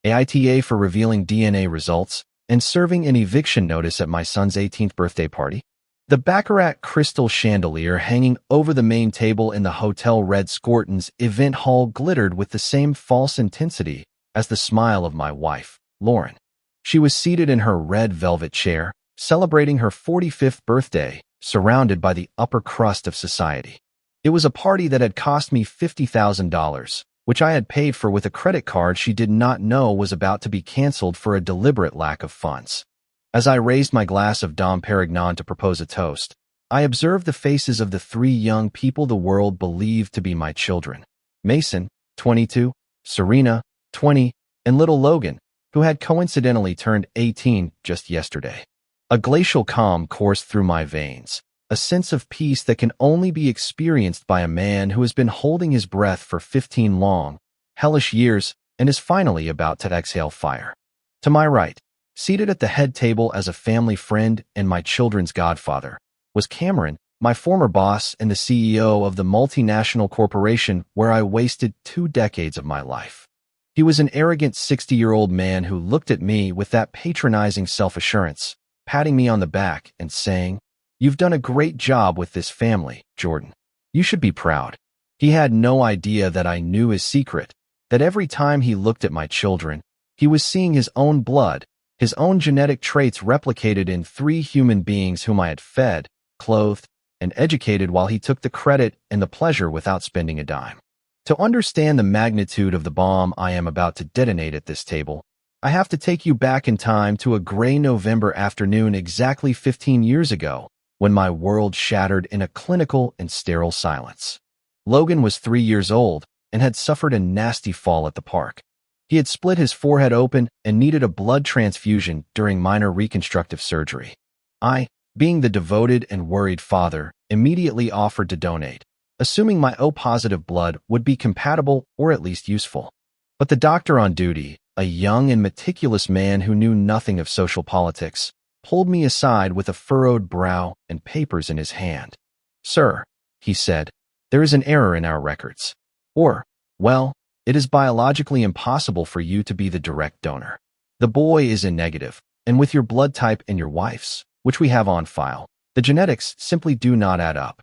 AITA for revealing DNA results and serving an eviction notice at my son's 18th birthday party. The Baccarat crystal chandelier hanging over the main table in the Hotel Red Scorton's event hall glittered with the same false intensity as the smile of my wife, Lauren. She was seated in her red velvet chair, celebrating her 45th birthday, surrounded by the upper crust of society. It was a party that had cost me $50,000, which I had paid for with a credit card she did not know was about to be canceled for a deliberate lack of funds. As I raised my glass of Dom Perignon to propose a toast, I observed the faces of the three young people the world believed to be my children. Mason, 22, Serena, 20, and little Logan, who had coincidentally turned 18 just yesterday. A glacial calm coursed through my veins, a sense of peace that can only be experienced by a man who has been holding his breath for 15 long, hellish years and is finally about to exhale fire. To my right, seated at the head table as a family friend and my children's godfather, was Cameron, my former boss and the CEO of the multinational corporation where I wasted 2 decades of my life. He was an arrogant 60-year-old man who looked at me with that patronizing self-assurance, patting me on the back and saying, "You've done a great job with this family, Jordan. You should be proud." He had no idea that I knew his secret, that every time he looked at my children, he was seeing his own blood, his own genetic traits replicated in 3 human beings whom I had fed, clothed, and educated while he took the credit and the pleasure without spending a dime. To understand the magnitude of the bomb I am about to detonate at this table, I have to take you back in time to a gray November afternoon exactly 15 years ago, when my world shattered in a clinical and sterile silence. Logan was 3 years old and had suffered a nasty fall at the park. He had split his forehead open and needed a blood transfusion during minor reconstructive surgery. I, being the devoted and worried father, immediately offered to donate, assuming my O-positive blood would be compatible or at least useful. But the doctor on duty, a young and meticulous man who knew nothing of social politics, pulled me aside with a furrowed brow and papers in his hand. "Sir," he said, "there is an error in our records. Or, well, it is biologically impossible for you to be the direct donor. The boy is in negative, and with your blood type and your wife's, which we have on file, the genetics simply do not add up."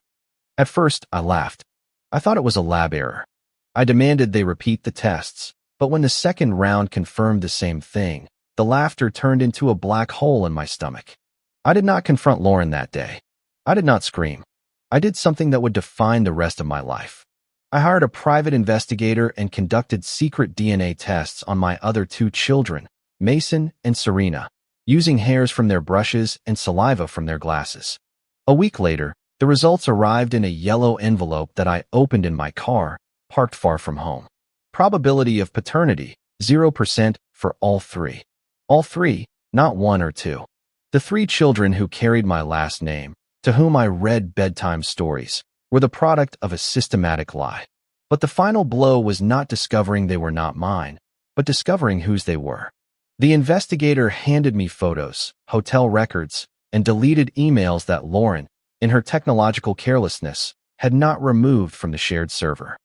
At first, I laughed. I thought it was a lab error. I demanded they repeat the tests, but when the second round confirmed the same thing, the laughter turned into a black hole in my stomach. I did not confront Lauren that day. I did not scream. I did something that would define the rest of my life. I hired a private investigator and conducted secret DNA tests on my other 2 children, Mason and Serena, using hairs from their brushes and saliva from their glasses. A week later, the results arrived in a yellow envelope that I opened in my car, parked far from home. Probability of paternity, 0% for all 3. All 3, not 1 or 2. The 3 children who carried my last name, to whom I read bedtime stories, were the product of a systematic lie. But the final blow was not discovering they were not mine, but discovering whose they were. The investigator handed me photos, hotel records, and deleted emails that Lauren, in her technological carelessness, had not removed from the shared server.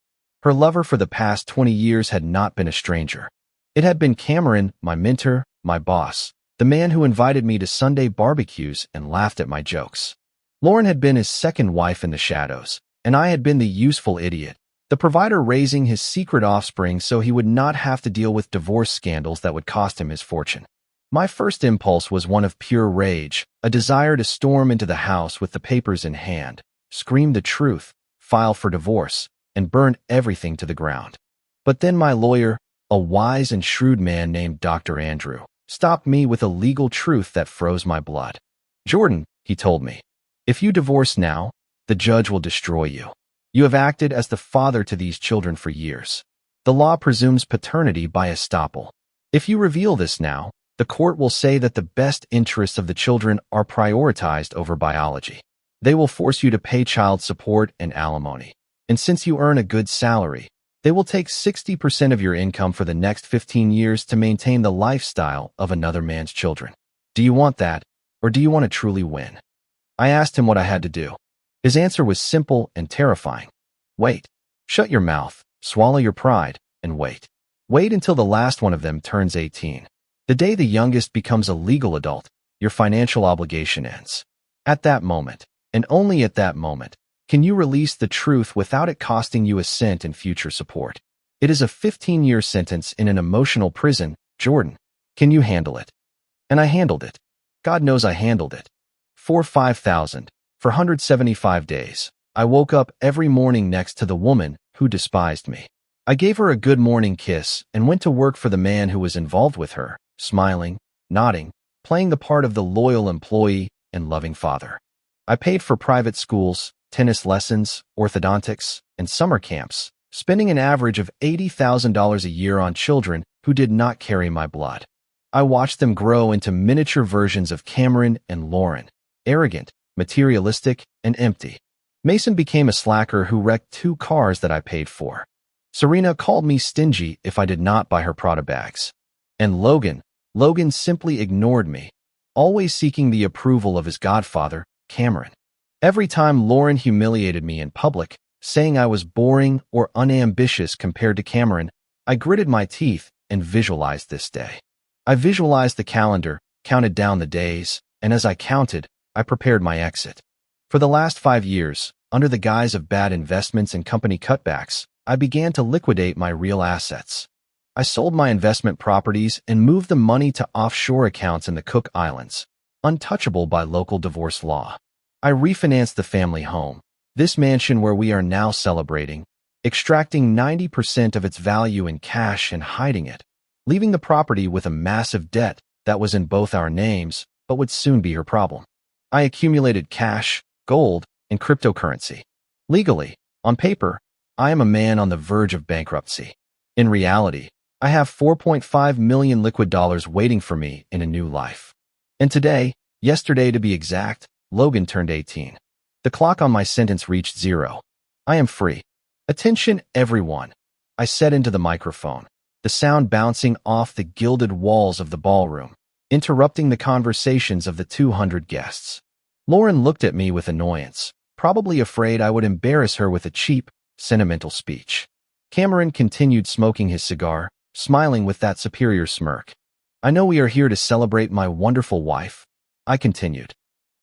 Her lover for the past 20 years had not been a stranger. It had been Cameron, my mentor, my boss, the man who invited me to Sunday barbecues and laughed at my jokes. Lauren had been his second wife in the shadows, and I had been the useful idiot, the provider raising his secret offspring so he would not have to deal with divorce scandals that would cost him his fortune. My first impulse was one of pure rage, a desire to storm into the house with the papers in hand, scream the truth, file for divorce, and burn everything to the ground. But then my lawyer, a wise and shrewd man named Dr. Andrew, stopped me with a legal truth that froze my blood. "Jordan," he told me, "if you divorce now, the judge will destroy you. You have acted as the father to these children for years. The law presumes paternity by estoppel. If you reveal this now, the court will say that the best interests of the children are prioritized over biology. They will force you to pay child support and alimony. And since you earn a good salary, they will take 60% of your income for the next 15 years to maintain the lifestyle of another man's children. Do you want that, or do you want to truly win?" I asked him what I had to do. His answer was simple and terrifying. "Wait. Shut your mouth, swallow your pride, and wait." Wait until the last one of them turns 18. The day the youngest becomes a legal adult, your financial obligation ends. At that moment, and only at that moment, can you release the truth without it costing you a cent in future support. It is a 15-year sentence in an emotional prison. Jordan, can you handle it? And I handled it. God knows I handled it. For 5,000, for 175 days, I woke up every morning next to the woman who despised me. I gave her a good morning kiss and went to work for the man who was involved with her, smiling, nodding, playing the part of the loyal employee and loving father. I paid for private schools, tennis lessons, orthodontics, and summer camps, spending an average of $80,000 a year on children who did not carry my blood. I watched them grow into miniature versions of Cameron and Lauren, arrogant, materialistic, and empty. Mason became a slacker who wrecked 2 cars that I paid for. Serena called me stingy if I did not buy her Prada bags. And Logan simply ignored me, always seeking the approval of his godfather, Cameron. Every time Lauren humiliated me in public, saying I was boring or unambitious compared to Cameron, I gritted my teeth and visualized this day. I visualized the calendar, counted down the days, and as I counted, I prepared my exit. For the last 5 years, under the guise of bad investments and company cutbacks, I began to liquidate my real assets. I sold my investment properties and moved the money to offshore accounts in the Cook Islands, untouchable by local divorce law. I refinanced the family home, this mansion where we are now celebrating, extracting 90% of its value in cash and hiding it, leaving the property with a massive debt that was in both our names but would soon be her problem. I accumulated cash, gold, and cryptocurrency. Legally, on paper, I am a man on the verge of bankruptcy. In reality, I have $4.5 million liquid dollars waiting for me in a new life. And today, yesterday to be exact, Logan turned 18. The clock on my sentence reached 0. I am free. Attention, everyone. I said into the microphone, the sound bouncing off the gilded walls of the ballroom, interrupting the conversations of the 200 guests. Lauren looked at me with annoyance, probably afraid I would embarrass her with a cheap, sentimental speech. Cameron continued smoking his cigar, smiling with that superior smirk. I know we are here to celebrate my wonderful wife, I continued.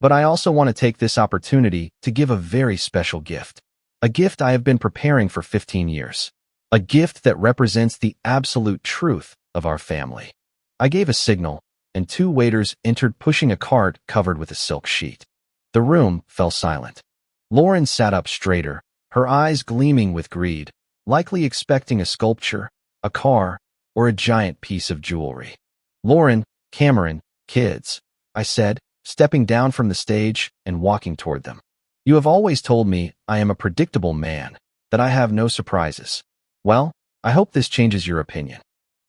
But I also want to take this opportunity to give a very special gift. A gift I have been preparing for 15 years. A gift that represents the absolute truth of our family. I gave a signal, and 2 waiters entered pushing a cart covered with a silk sheet. The room fell silent. Lauren sat up straighter, her eyes gleaming with greed, likely expecting a sculpture, a car, or a giant piece of jewelry. Lauren, Cameron, kids, I said, stepping down from the stage and walking toward them. You have always told me I am a predictable man, that I have no surprises. Well, I hope this changes your opinion.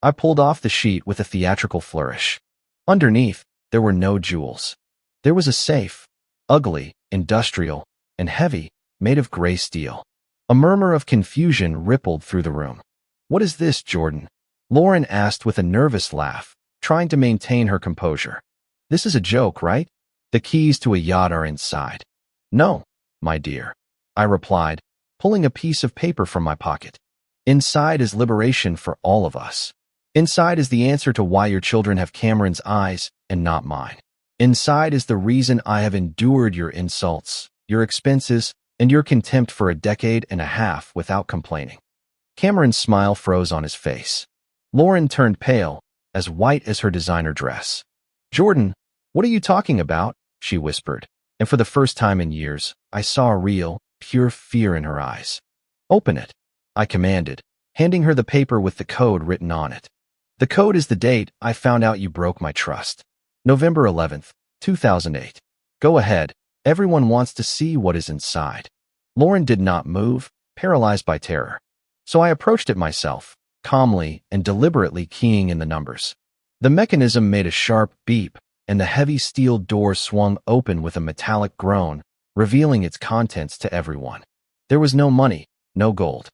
I pulled off the sheet with a theatrical flourish. Underneath, there were no jewels. There was a safe, ugly, industrial, and heavy, made of gray steel. A murmur of confusion rippled through the room. What is this, Jordan? Lauren asked with a nervous laugh, trying to maintain her composure. This is a joke, right? The keys to a yacht are inside. No, my dear, I replied, pulling a piece of paper from my pocket. Inside is liberation for all of us. Inside is the answer to why your children have Cameron's eyes and not mine. Inside is the reason I have endured your insults, your expenses, and your contempt for a decade and a half without complaining. Cameron's smile froze on his face. Lauren turned pale, as white as her designer dress. Jordan, what are you talking about? She whispered, and for the first time in years, I saw a real, pure fear in her eyes. Open it, I commanded, handing her the paper with the code written on it. The code is the date I found out you broke my trust. November 11th, 2008. Go ahead, everyone wants to see what is inside. Lauren did not move, paralyzed by terror. So I approached it myself, calmly and deliberately keying in the numbers. The mechanism made a sharp beep, and the heavy steel door swung open with a metallic groan, revealing its contents to everyone. There was no money, no gold.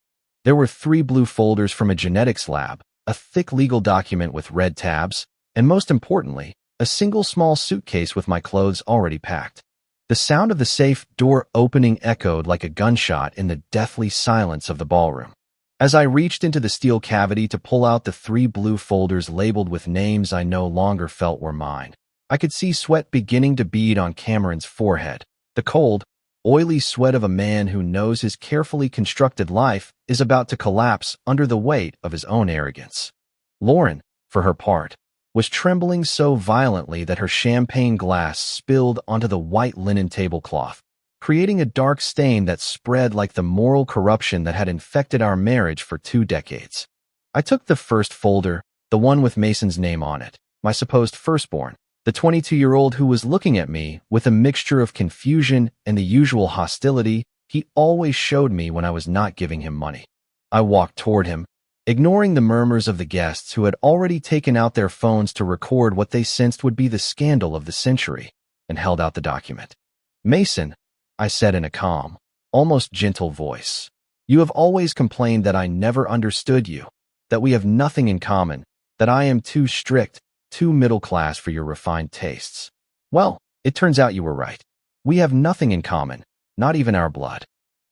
There were 3 blue folders from a genetics lab, a thick legal document with red tabs, and most importantly, a single small suitcase with my clothes already packed. The sound of the safe door opening echoed like a gunshot in the deathly silence of the ballroom. As I reached into the steel cavity to pull out the 3 blue folders labeled with names I no longer felt were mine, I could see sweat beginning to bead on Cameron's forehead. The cold, oily sweat of a man who knows his carefully constructed life is about to collapse under the weight of his own arrogance. Lauren, for her part, was trembling so violently that her champagne glass spilled onto the white linen tablecloth, creating a dark stain that spread like the moral corruption that had infected our marriage for 2 decades. I took the first folder, the one with Mason's name on it, my supposed firstborn, the 22-year-old who was looking at me with a mixture of confusion and the usual hostility he always showed me when I was not giving him money. I walked toward him, ignoring the murmurs of the guests who had already taken out their phones to record what they sensed would be the scandal of the century, and held out the document. "Mason," I said in a calm, almost gentle voice, "you have always complained that I never understood you, that we have nothing in common, that I am too strict, too middle class for your refined tastes. Well, it turns out you were right. We have nothing in common, not even our blood."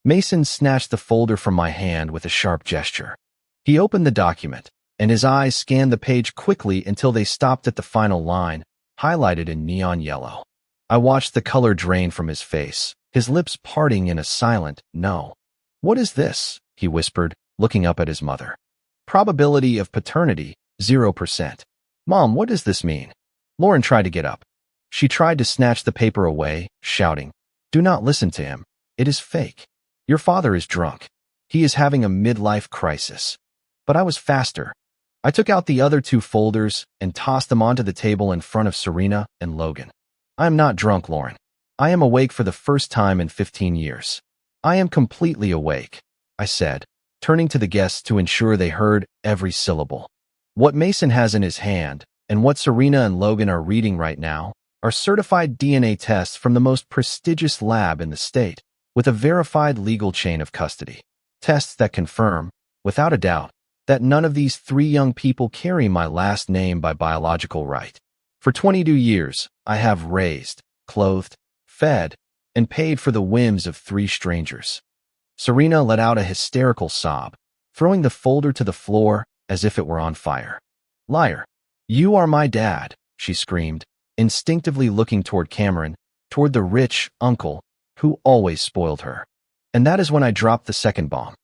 Mason snatched the folder from my hand with a sharp gesture. He opened the document, and his eyes scanned the page quickly until they stopped at the final line, highlighted in neon yellow. I watched the color drain from his face, his lips parting in a silent no. "What is this?" he whispered, looking up at his mother. "Probability of paternity, 0%. Mom, what does this mean?" Lauren tried to get up. She tried to snatch the paper away, shouting, "Do not listen to him. It is fake. Your father is drunk. He is having a midlife crisis." But I was faster. I took out the other 2 folders and tossed them onto the table in front of Serena and Logan. "I am not drunk, Lauren. I am awake for the first time in 15 years. I am completely awake," I said, turning to the guests to ensure they heard every syllable. "What Mason has in his hand, and what Serena and Logan are reading right now, are certified DNA tests from the most prestigious lab in the state, with a verified legal chain of custody. Tests that confirm, without a doubt, that none of these 3 young people carry my last name by biological right. For 22 years, I have raised, clothed, fed, and paid for the whims of 3 strangers." Serena let out a hysterical sob, throwing the folder to the floor as if it were on fire. "Liar! You are my dad," she screamed, instinctively looking toward Cameron, toward the rich uncle who always spoiled her. And that is when I dropped the second bomb.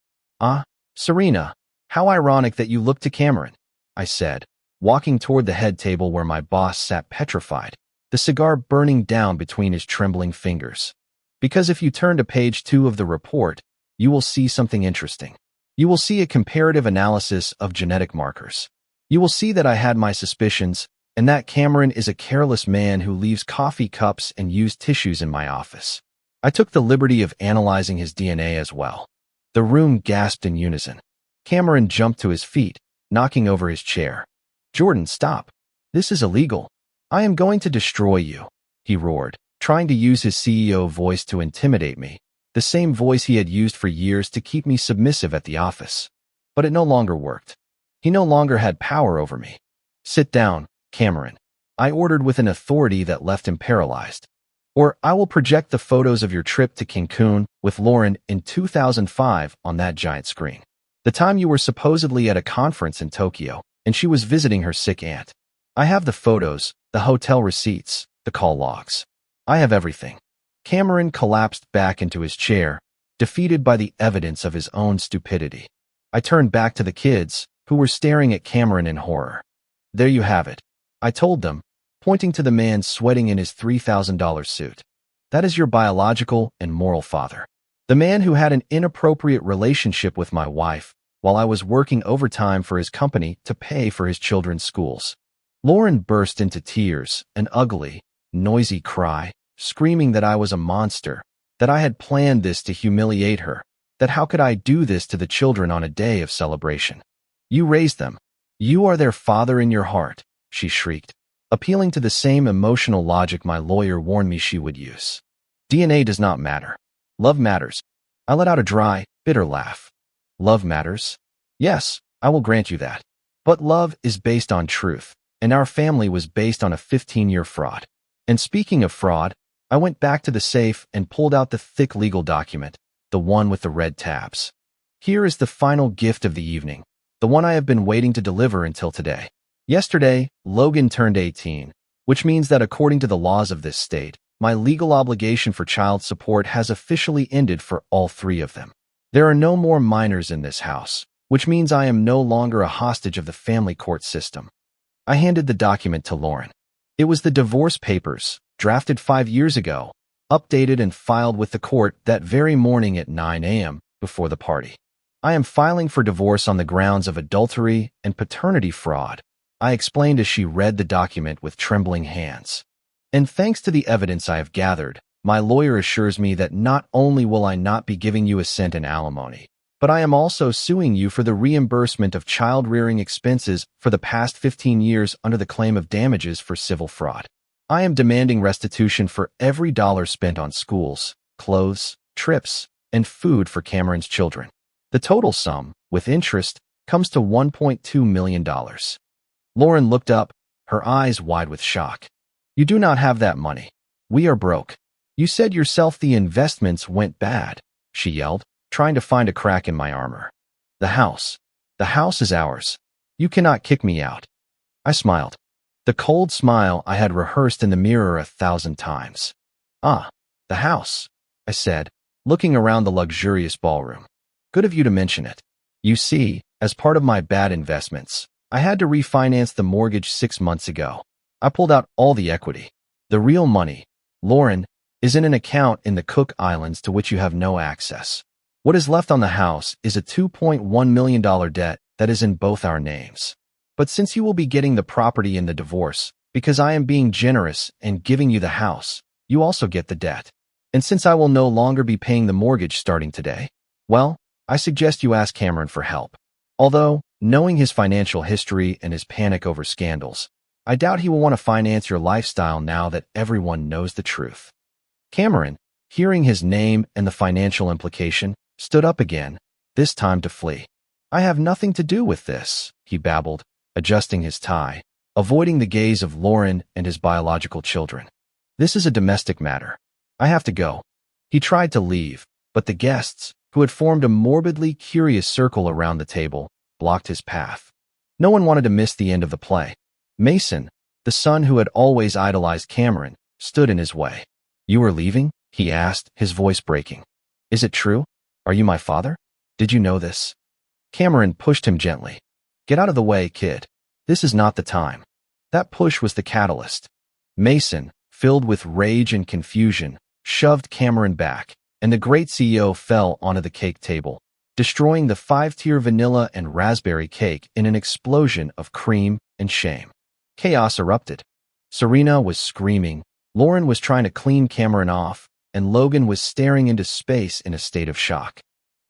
"Ah, Serena, how ironic that you look to Cameron," I said, walking toward the head table where my boss sat petrified, the cigar burning down between his trembling fingers. "Because if you turn to page 2 of the report, you will see something interesting. You will see a comparative analysis of genetic markers. You will see that I had my suspicions, and that Cameron is a careless man who leaves coffee cups and used tissues in my office. I took the liberty of analyzing his DNA as well." The room gasped in unison. Cameron jumped to his feet, knocking over his chair. "Jordan, stop. This is illegal. I am going to destroy you," he roared, trying to use his CEO voice to intimidate me, the same voice he had used for years to keep me submissive at the office. But it no longer worked. He no longer had power over me. "Sit down, Cameron," I ordered with an authority that left him paralyzed. "Or I will project the photos of your trip to Cancun with Lauren in 2005 on that giant screen. The time you were supposedly at a conference in Tokyo, and she was visiting her sick aunt. I have the photos, the hotel receipts, the call logs. I have everything." Cameron collapsed back into his chair, defeated by the evidence of his own stupidity. I turned back to the kids, who were staring at Cameron in horror. "There you have it," I told them, pointing to the man sweating in his $3,000 suit. "That is your biological and moral father. The man who had an inappropriate relationship with my wife while I was working overtime for his company to pay for his children's schools." Lauren burst into tears, an ugly, noisy cry, screaming that I was a monster, that I had planned this to humiliate her, that how could I do this to the children on a day of celebration? "You raised them. You are their father in your heart," she shrieked, appealing to the same emotional logic my lawyer warned me she would use. "DNA does not matter. Love matters." I let out a dry, bitter laugh. "Love matters? Yes, I will grant you that. But love is based on truth, and our family was based on a 15-year fraud. And speaking of fraud, I went back to the safe and pulled out the thick legal document, the one with the red tabs. Here is the final gift of the evening, the one I have been waiting to deliver until today. Yesterday, Logan turned 18, which means that according to the laws of this state, my legal obligation for child support has officially ended for all three of them. There are no more minors in this house, which means I am no longer a hostage of the family court system. I handed the document to Lauren. It was the divorce papers, drafted 5 years ago, updated and filed with the court that very morning at 9 a.m. before the party. I am filing for divorce on the grounds of adultery and paternity fraud, I explained as she read the document with trembling hands. And thanks to the evidence I have gathered, my lawyer assures me that not only will I not be giving you a cent in alimony, but I am also suing you for the reimbursement of child-rearing expenses for the past 15 years under the claim of damages for civil fraud. I am demanding restitution for every dollar spent on schools, clothes, trips, and food for Cameron's children. The total sum, with interest, comes to $1.2 million. Lauren looked up, her eyes wide with shock. You do not have that money. We are broke. You said yourself the investments went bad, she yelled, trying to find a crack in my armor. The house is ours. You cannot kick me out. I smiled. The cold smile I had rehearsed in the mirror 1,000 times. Ah, the house, I said, looking around the luxurious ballroom. Good of you to mention it. You see, as part of my bad investments, I had to refinance the mortgage 6 months ago. I pulled out all the equity. The real money, Lauren, is in an account in the Cook Islands to which you have no access. What is left on the house is a $2.1 million debt that is in both our names. But since you will be getting the property in the divorce, because I am being generous and giving you the house, you also get the debt. And since I will no longer be paying the mortgage starting today, well, I suggest you ask Cameron for help. Although, knowing his financial history and his panic over scandals, I doubt he will want to finance your lifestyle now that everyone knows the truth. Cameron, hearing his name and the financial implication, stood up again, this time to flee. I have nothing to do with this, he babbled, adjusting his tie, avoiding the gaze of Lauren and his biological children. This is a domestic matter. I have to go. He tried to leave, but the guests, who had formed a morbidly curious circle around the table, blocked his path. No one wanted to miss the end of the play. Mason, the son who had always idolized Cameron, stood in his way. You are leaving? He asked, his voice breaking. Is it true? Are you my father? Did you know this? Cameron pushed him gently. Get out of the way, kid. This is not the time. That push was the catalyst. Mason, filled with rage and confusion, shoved Cameron back, and the great CEO fell onto the cake table, destroying the 5-tier vanilla and raspberry cake in an explosion of cream and shame. Chaos erupted. Serena was screaming, Lauren was trying to clean Cameron off, and Logan was staring into space in a state of shock.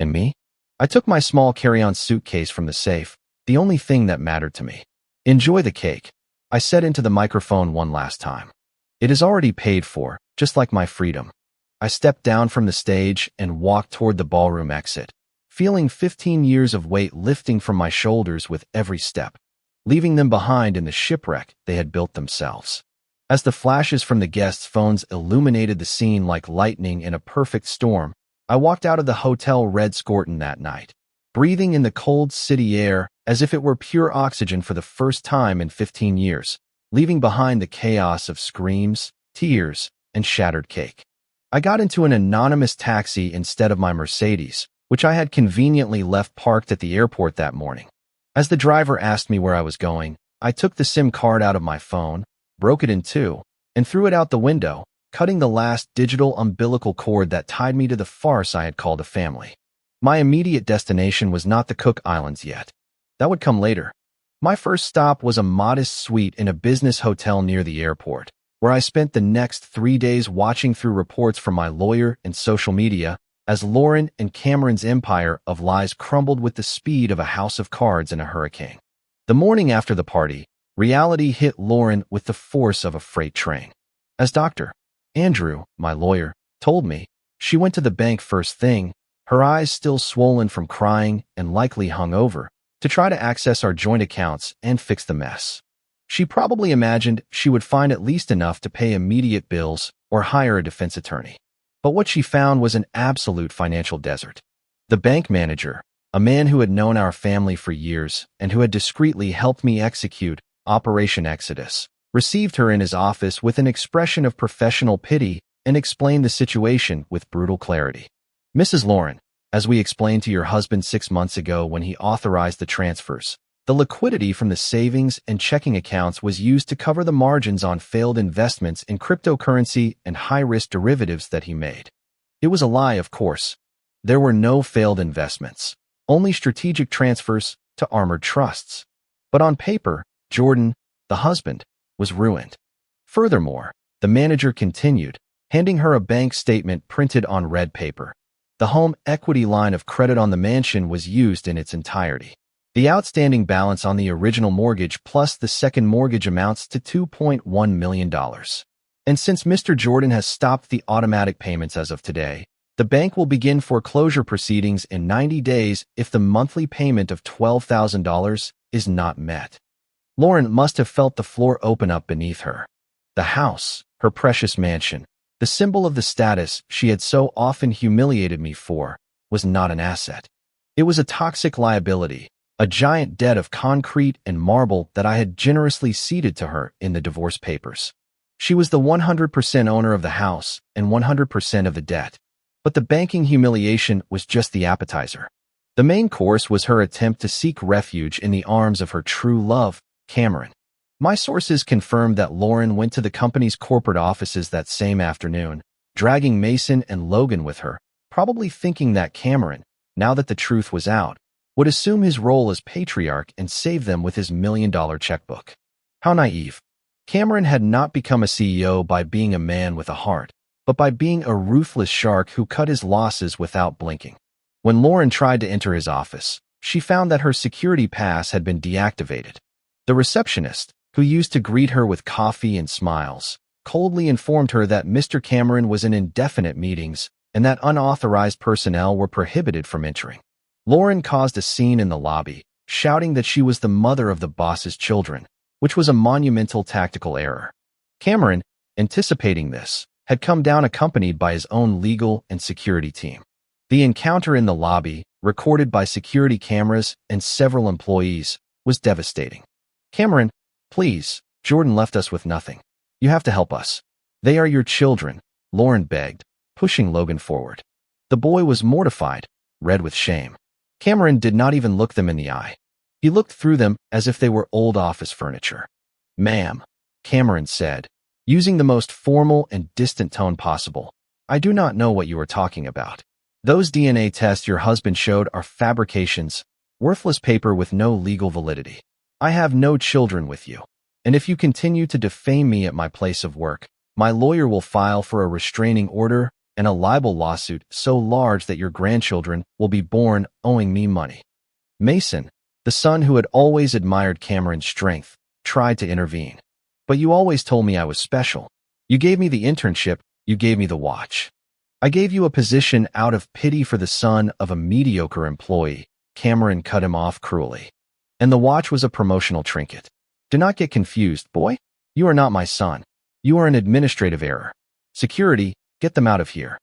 And me? I took my small carry-on suitcase from the safe, the only thing that mattered to me. Enjoy the cake, I said into the microphone one last time. It is already paid for, just like my freedom. I stepped down from the stage and walked toward the ballroom exit, feeling 15 years of weight lifting from my shoulders with every step, leaving them behind in the shipwreck they had built themselves. As the flashes from the guests' phones illuminated the scene like lightning in a perfect storm, I walked out of the Hotel Red Scorpion that night, breathing in the cold city air as if it were pure oxygen for the first time in 15 years, leaving behind the chaos of screams, tears, and shattered cake. I got into an anonymous taxi instead of my Mercedes, which I had conveniently left parked at the airport that morning. As the driver asked me where I was going, I took the SIM card out of my phone, broke it in two, and threw it out the window, cutting the last digital umbilical cord that tied me to the farce I had called a family. My immediate destination was not the Cook Islands yet. That would come later. My first stop was a modest suite in a business hotel near the airport, where I spent the next 3 days watching through reports from my lawyer and social media as Lauren and Cameron's empire of lies crumbled with the speed of a house of cards in a hurricane. The morning after the party, reality hit Lauren with the force of a freight train. As Dr. Andrew, my lawyer, told me, she went to the bank first thing, her eyes still swollen from crying and likely hungover, to try to access our joint accounts and fix the mess. She probably imagined she would find at least enough to pay immediate bills or hire a defense attorney. But what she found was an absolute financial desert. The bank manager, a man who had known our family for years and who had discreetly helped me execute Operation Exodus, received her in his office with an expression of professional pity and explained the situation with brutal clarity. Mrs. Lauren, as we explained to your husband 6 months ago when he authorized the transfers, the liquidity from the savings and checking accounts was used to cover the margins on failed investments in cryptocurrency and high-risk derivatives that he made. It was a lie, of course. There were no failed investments, only strategic transfers to armored trusts. But on paper, Jordan, the husband, was ruined. Furthermore, the manager continued, handing her a bank statement printed on red paper. The home equity line of credit on the mansion was used in its entirety. The outstanding balance on the original mortgage plus the second mortgage amounts to $2.1 million. And since Mr. Jordan has stopped the automatic payments as of today, the bank will begin foreclosure proceedings in 90 days if the monthly payment of $12,000 is not met. Lauren must have felt the floor open up beneath her. The house, her precious mansion, the symbol of the status she had so often humiliated me for, was not an asset. It was a toxic liability, a giant debt of concrete and marble that I had generously ceded to her in the divorce papers. She was the 100% owner of the house and 100% of the debt. But the banking humiliation was just the appetizer. The main course was her attempt to seek refuge in the arms of her true love, Cameron. My sources confirmed that Lauren went to the company's corporate offices that same afternoon, dragging Mason and Logan with her, probably thinking that Cameron, now that the truth was out, would assume his role as patriarch and save them with his $1 million checkbook. How naive. Cameron had not become a CEO by being a man with a heart, but by being a ruthless shark who cut his losses without blinking. When Lauren tried to enter his office, she found that her security pass had been deactivated. The receptionist, who used to greet her with coffee and smiles, coldly informed her that Mr. Cameron was in indefinite meetings and that unauthorized personnel were prohibited from entering. Lauren caused a scene in the lobby, shouting that she was the mother of the boss's children, which was a monumental tactical error. Cameron, anticipating this, had come down accompanied by his own legal and security team. The encounter in the lobby, recorded by security cameras and several employees, was devastating. Cameron, please, Jordan left us with nothing. You have to help us. They are your children, Lauren begged, pushing Logan forward. The boy was mortified, red with shame. Cameron did not even look them in the eye. He looked through them as if they were old office furniture. Ma'am, Cameron said, using the most formal and distant tone possible, I do not know what you are talking about. Those DNA tests your husband showed are fabrications, worthless paper with no legal validity. I have no children with you. And if you continue to defame me at my place of work, my lawyer will file for a restraining order and a libel lawsuit so large that your grandchildren will be born owing me money. Mason, the son who had always admired Cameron's strength, tried to intervene. But you always told me I was special. You gave me the internship, you gave me the watch. I gave you a position out of pity for the son of a mediocre employee. Cameron cut him off cruelly. And the watch was a promotional trinket. Do not get confused, boy. You are not my son. You are an administrative error. Security, get them out of here.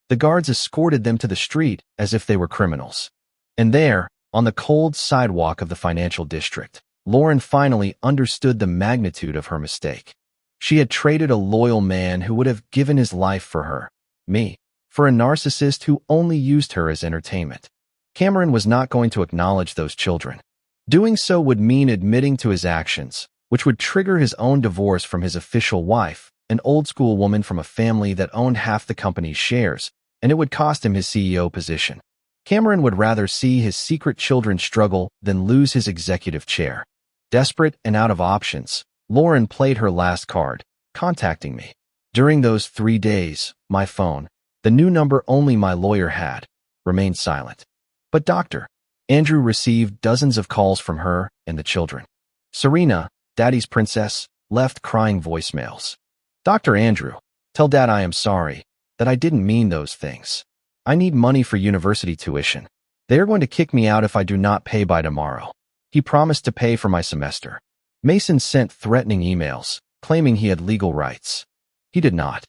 The guards escorted them to the street as if they were criminals. And there, on the cold sidewalk of the financial district, Lauren finally understood the magnitude of her mistake. She had traded a loyal man who would have given his life for her, me, for a narcissist who only used her as entertainment. Cameron was not going to acknowledge those children. Doing so would mean admitting to his actions, which would trigger his own divorce from his official wife, an old-school woman from a family that owned half the company's shares, and it would cost him his CEO position. Cameron would rather see his secret children struggle than lose his executive chair. Desperate and out of options, Lauren played her last card, contacting me. During those 3 days, my phone, the new number only my lawyer had, remained silent. But Dr. Andrew received dozens of calls from her and the children. Serena, Daddy's princess, left crying voicemails. Dr. Andrew, tell Dad I am sorry, that I didn't mean those things. I need money for university tuition. They are going to kick me out if I do not pay by tomorrow. He promised to pay for my semester. Mason sent threatening emails, claiming he had legal rights. He did not.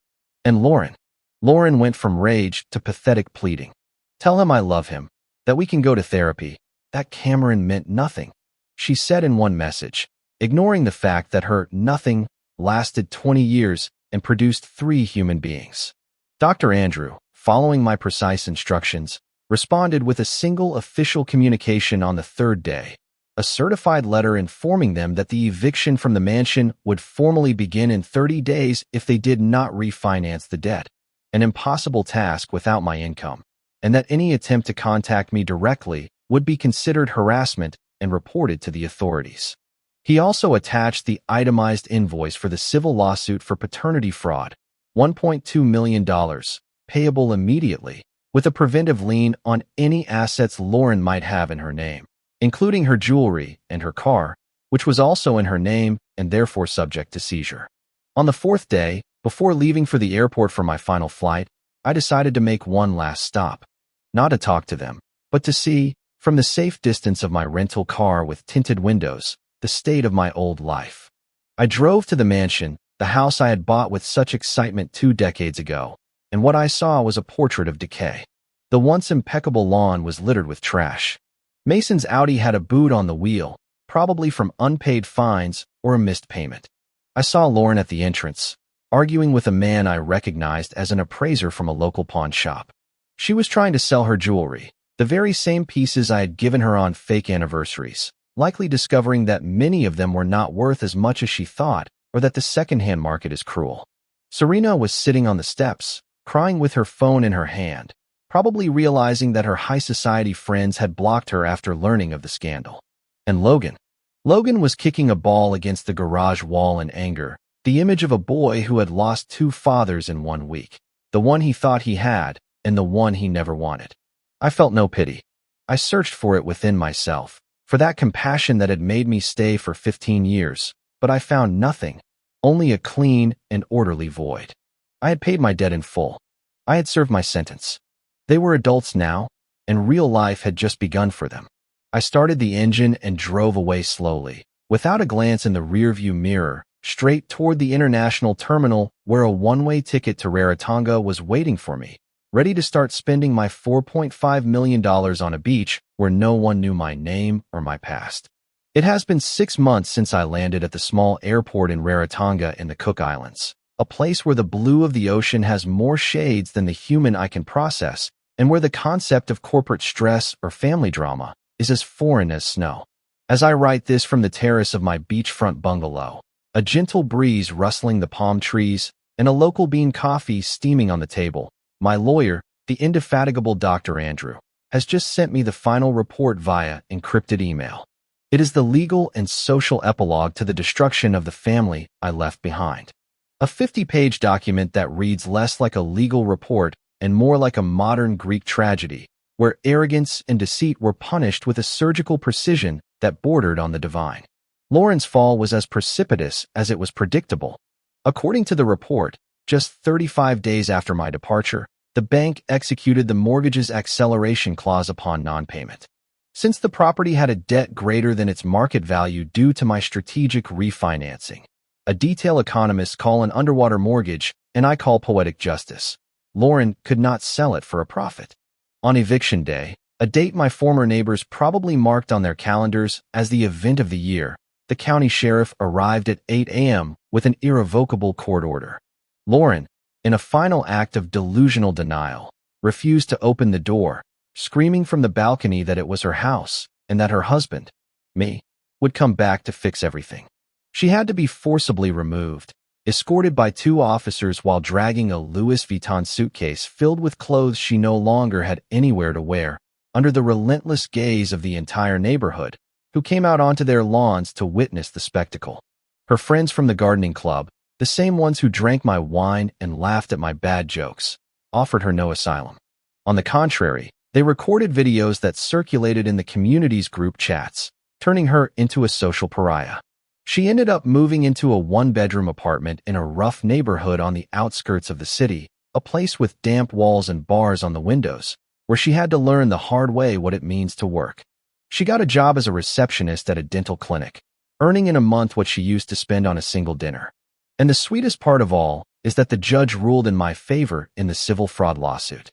And Lauren went from rage to pathetic pleading. Tell him I love him. that we can go to therapy. That Cameron meant nothing, she said in one message, ignoring the fact that her nothing lasted 20 years and produced 3 human beings. Dr. Andrew, following my precise instructions, responded with a single official communication on the 3rd day, a certified letter informing them that the eviction from the mansion would formally begin in 30 days if they did not refinance the debt, an impossible task without my income, and that any attempt to contact me directly would be considered harassment and reported to the authorities. He also attached the itemized invoice for the civil lawsuit for paternity fraud, $1.2 million, payable immediately, with a preventive lien on any assets Lauren might have in her name, including her jewelry and her car, which was also in her name and therefore subject to seizure. On the 4th day, before leaving for the airport for my final flight, I decided to make one last stop. Not to talk to them, but to see, from the safe distance of my rental car with tinted windows, the state of my old life. I drove to the mansion, the house I had bought with such excitement 2 decades ago, and what I saw was a portrait of decay. The once impeccable lawn was littered with trash. Mason's Audi had a boot on the wheel, probably from unpaid fines or a missed payment. I saw Lauren at the entrance, arguing with a man I recognized as an appraiser from a local pawn shop. She was trying to sell her jewelry, the very same pieces I had given her on fake anniversaries, likely discovering that many of them were not worth as much as she thought, or that the second-hand market is cruel. Serena was sitting on the steps, crying with her phone in her hand, probably realizing that her high society friends had blocked her after learning of the scandal. And Logan was kicking a ball against the garage wall in anger, the image of a boy who had lost 2 fathers in 1 week, the one he thought he had and the one he never wanted. I felt no pity. I searched for it within myself, for that compassion that had made me stay for 15 years, but I found nothing, only a clean and orderly void. I had paid my debt in full. I had served my sentence. They were adults now, and real life had just begun for them. I started the engine and drove away slowly, without a glance in the rearview mirror, straight toward the international terminal where a one-way ticket to Rarotonga was waiting for me, ready to start spending my $4.5 million on a beach where no one knew my name or my past. It has been 6 months since I landed at the small airport in Rarotonga in the Cook Islands, a place where the blue of the ocean has more shades than the human I can process, and where the concept of corporate stress or family drama is as foreign as snow. As I write this from the terrace of my beachfront bungalow, a gentle breeze rustling the palm trees, and a local bean coffee steaming on the table, my lawyer, the indefatigable Dr. Andrew, has just sent me the final report via encrypted email. It is the legal and social epilogue to the destruction of the family I left behind. A 50-page document that reads less like a legal report and more like a modern Greek tragedy, where arrogance and deceit were punished with a surgical precision that bordered on the divine. Lauren's fall was as precipitous as it was predictable. According to the report, just 35 days after my departure, the bank executed the mortgage's acceleration clause upon non-payment. Since the property had a debt greater than its market value due to my strategic refinancing, a detail economists call an underwater mortgage and I call poetic justice, Lauren could not sell it for a profit. On eviction day, a date my former neighbors probably marked on their calendars as the event of the year, the county sheriff arrived at 8 a.m. with an irrevocable court order. Lauren, in a final act of delusional denial, refused to open the door, screaming from the balcony that it was her house and that her husband, me, would come back to fix everything. She had to be forcibly removed, escorted by 2 officers while dragging a Louis Vuitton suitcase filled with clothes she no longer had anywhere to wear, under the relentless gaze of the entire neighborhood, who came out onto their lawns to witness the spectacle. Her friends from the gardening club, the same ones who drank my wine and laughed at my bad jokes, offered her no asylum. On the contrary, they recorded videos that circulated in the community's group chats, turning her into a social pariah. She ended up moving into a 1-bedroom apartment in a rough neighborhood on the outskirts of the city, a place with damp walls and bars on the windows, where she had to learn the hard way what it means to work. She got a job as a receptionist at a dental clinic, earning in a month what she used to spend on a single dinner. And the sweetest part of all is that the judge ruled in my favor in the civil fraud lawsuit.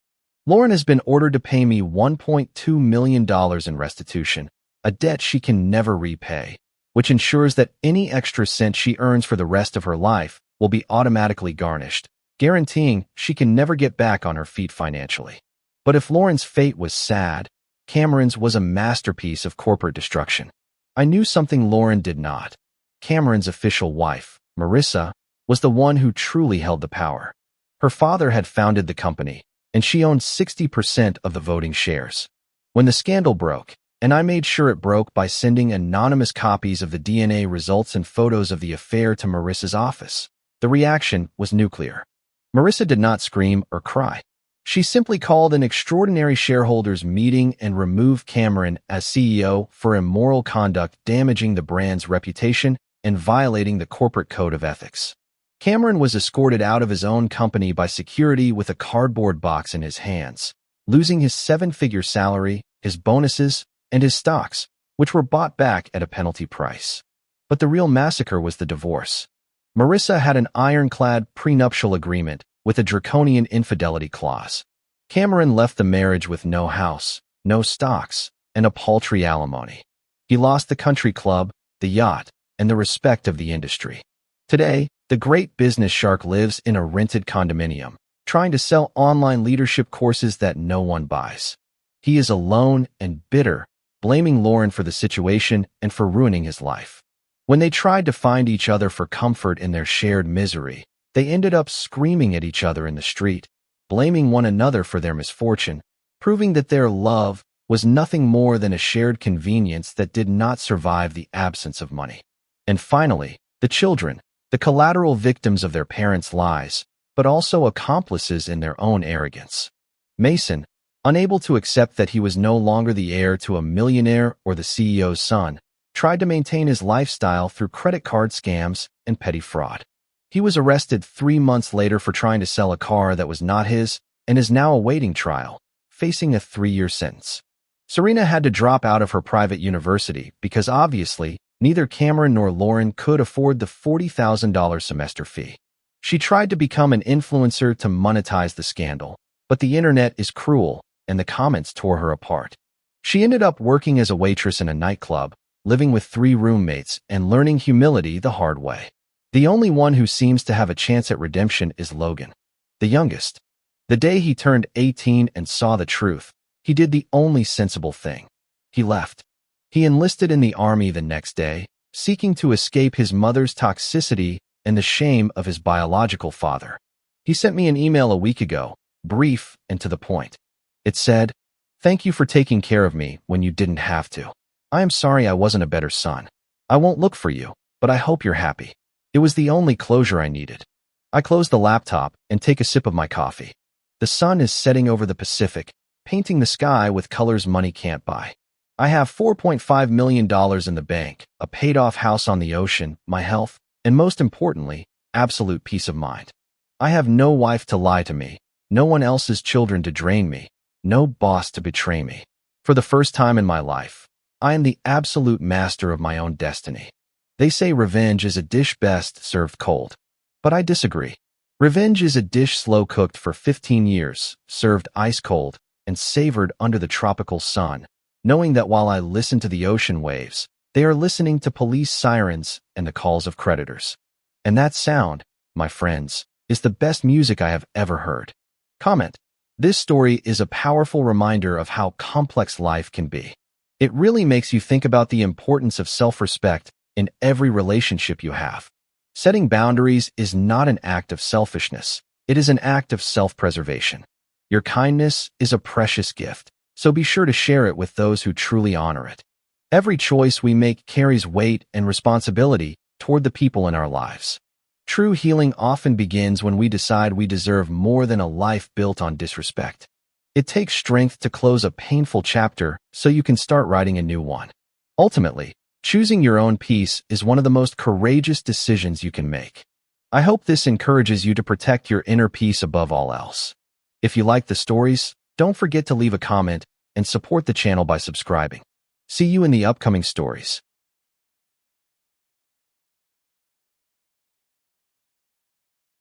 Lauren has been ordered to pay me $1.2 million in restitution, a debt she can never repay, which ensures that any extra cent she earns for the rest of her life will be automatically garnished, guaranteeing she can never get back on her feet financially. But if Lauren's fate was sad, Cameron's was a masterpiece of corporate destruction. I knew something Lauren did not. Cameron's official wife, Marissa, was the one who truly held the power. Her father had founded the company, and she owned 60% of the voting shares. When the scandal broke, and I made sure it broke by sending anonymous copies of the DNA results and photos of the affair to Marissa's office, the reaction was nuclear. Marissa did not scream or cry. She simply called an extraordinary shareholders meeting and removed Cameron as CEO for immoral conduct damaging the brand's reputation and violating the corporate code of ethics. Cameron was escorted out of his own company by security with a cardboard box in his hands, losing his seven-figure salary, his bonuses, and his stocks, which were bought back at a penalty price. But the real massacre was the divorce. Marissa had an ironclad prenuptial agreement with a draconian infidelity clause. Cameron left the marriage with no house, no stocks, and a paltry alimony. He lost the country club, the yacht, and the respect of the industry. Today, the great business shark lives in a rented condominium, trying to sell online leadership courses that no one buys. He is alone and bitter, blaming Lauren for the situation and for ruining his life. When they tried to find each other for comfort in their shared misery, they ended up screaming at each other in the street, blaming one another for their misfortune, proving that their love was nothing more than a shared convenience that did not survive the absence of money. And finally, the children, the collateral victims of their parents' lies, but also accomplices in their own arrogance. Mason, unable to accept that he was no longer the heir to a millionaire or the CEO's son, tried to maintain his lifestyle through credit card scams and petty fraud. He was arrested 3 months later for trying to sell a car that was not his and is now awaiting trial, facing a 3-year sentence. Serena had to drop out of her private university because obviously neither Cameron nor Lauren could afford the $40,000 semester fee. She tried to become an influencer to monetize the scandal, but the internet is cruel and the comments tore her apart. She ended up working as a waitress in a nightclub, living with 3 roommates and learning humility the hard way. The only one who seems to have a chance at redemption is Logan, the youngest. The day he turned 18 and saw the truth, he did the only sensible thing. He left. He enlisted in the army the next day, seeking to escape his mother's toxicity and the shame of his biological father. He sent me an email a week ago, brief and to the point. It said, "Thank you for taking care of me when you didn't have to. I am sorry I wasn't a better son. I won't look for you, but I hope you're happy." It was the only closure I needed. I close the laptop and take a sip of my coffee. The sun is setting over the Pacific, painting the sky with colors money can't buy. I have $4.5 million in the bank, a paid-off house on the ocean, my health, and most importantly, absolute peace of mind. I have no wife to lie to me, no one else's children to drain me, no boss to betray me. For the first time in my life, I am the absolute master of my own destiny. They say revenge is a dish best served cold. But I disagree. Revenge is a dish slow-cooked for 15 years, served ice-cold, and savored under the tropical sun, knowing that while I listen to the ocean waves, they are listening to police sirens and the calls of creditors. And that sound, my friends, is the best music I have ever heard. Comment. This story is a powerful reminder of how complex life can be. It really makes you think about the importance of self-respect in every relationship you have. Setting boundaries is not an act of selfishness. It is an act of self-preservation. Your kindness is a precious gift, so be sure to share it with those who truly honor it. Every choice we make carries weight and responsibility toward the people in our lives. True healing often begins when we decide we deserve more than a life built on disrespect. It takes strength to close a painful chapter so you can start writing a new one. Ultimately, choosing your own peace is one of the most courageous decisions you can make. I hope this encourages you to protect your inner peace above all else. If you like the stories, don't forget to leave a comment and support the channel by subscribing. See you in the upcoming stories.